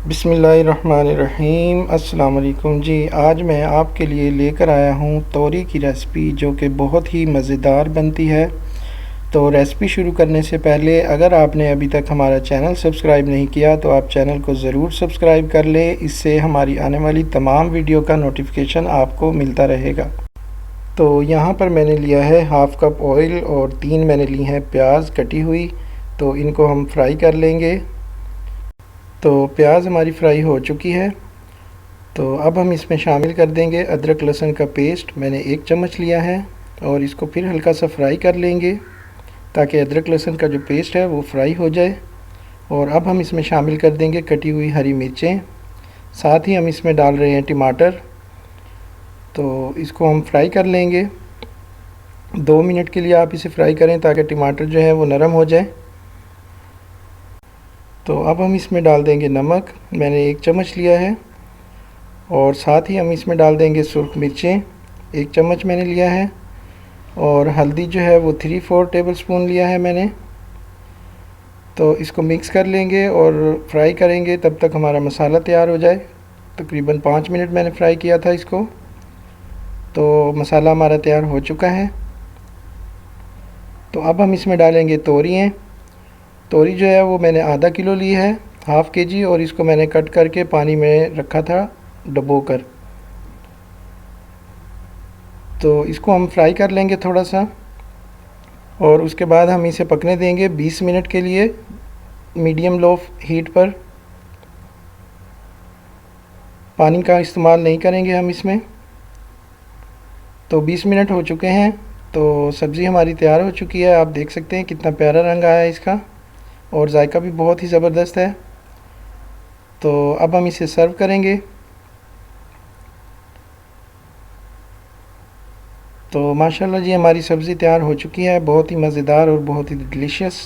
बिस्मिल्लाहिर्रहमानिर्रहीम। अस्सलाम वालेकुम जी। आज मैं आपके लिए लेकर आया हूँ तोरी की रेसिपी, जो कि बहुत ही मज़ेदार बनती है। तो रेसिपी शुरू करने से पहले अगर आपने अभी तक हमारा चैनल सब्सक्राइब नहीं किया तो आप चैनल को ज़रूर सब्सक्राइब कर लें। इससे हमारी आने वाली तमाम वीडियो का नोटिफिकेशन आपको मिलता रहेगा। तो यहाँ पर मैंने लिया है हाफ़ कप ऑयल और 3 मैंने ली हैं प्याज कटी हुई। तो इनको हम फ्राई कर लेंगे। तो प्याज हमारी फ्राई हो चुकी है। तो अब हम इसमें शामिल कर देंगे अदरक लहसुन का पेस्ट। मैंने 1 चम्मच लिया है और इसको फिर हल्का सा फ्राई कर लेंगे ताकि अदरक लहसुन का जो पेस्ट है वो फ्राई हो जाए। और अब हम इसमें शामिल कर देंगे कटी हुई हरी मिर्चें। साथ ही हम इसमें डाल रहे हैं टमाटर। तो इसको हम फ्राई कर लेंगे। 2 मिनट के लिए आप इसे फ्राई करें ताकि टमाटर जो है वो नरम हो जाए। तो अब हम इसमें डाल देंगे नमक। मैंने 1 चम्मच लिया है। और साथ ही हम इसमें डाल देंगे सुर्ख मिर्चें, 1 चम्मच मैंने लिया है। और हल्दी जो है वो 3-4 टेबलस्पून लिया है मैंने। तो इसको मिक्स कर लेंगे और फ्राई करेंगे तब तक हमारा मसाला तैयार हो जाए। तकरीबन 5 मिनट मैंने फ्राई किया था इसको। तो मसाला हमारा तैयार हो चुका है। तो अब हम इसमें डालेंगे तोरियाँ। तोरी जो है वो मैंने आधा किलो ली है, हाफ़ केजी, और इसको मैंने कट करके पानी में रखा था डुबो कर। तो इसको हम फ्राई कर लेंगे थोड़ा सा और उसके बाद हम इसे पकने देंगे 20 मिनट के लिए मीडियम लो हीट पर। पानी का इस्तेमाल नहीं करेंगे हम इसमें। तो 20 मिनट हो चुके हैं। तो सब्ज़ी हमारी तैयार हो चुकी है। आप देख सकते हैं कितना प्यारा रंग आया है इसका और जायका भी बहुत ही ज़बरदस्त है। तो अब हम इसे सर्व करेंगे। तो माशाल्लाह जी हमारी सब्ज़ी तैयार हो चुकी है, बहुत ही मज़ेदार और बहुत ही डिलीशियस।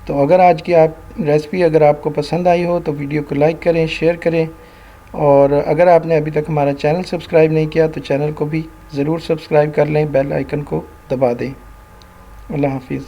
तो अगर आज की आप रेसिपी अगर आपको पसंद आई हो तो वीडियो को लाइक करें, शेयर करें। और अगर आपने अभी तक हमारा चैनल सब्सक्राइब नहीं किया तो चैनल को भी ज़रूर सब्सक्राइब कर लें, बेल आइकन को दबा दें। अल्लाह हाफिज़।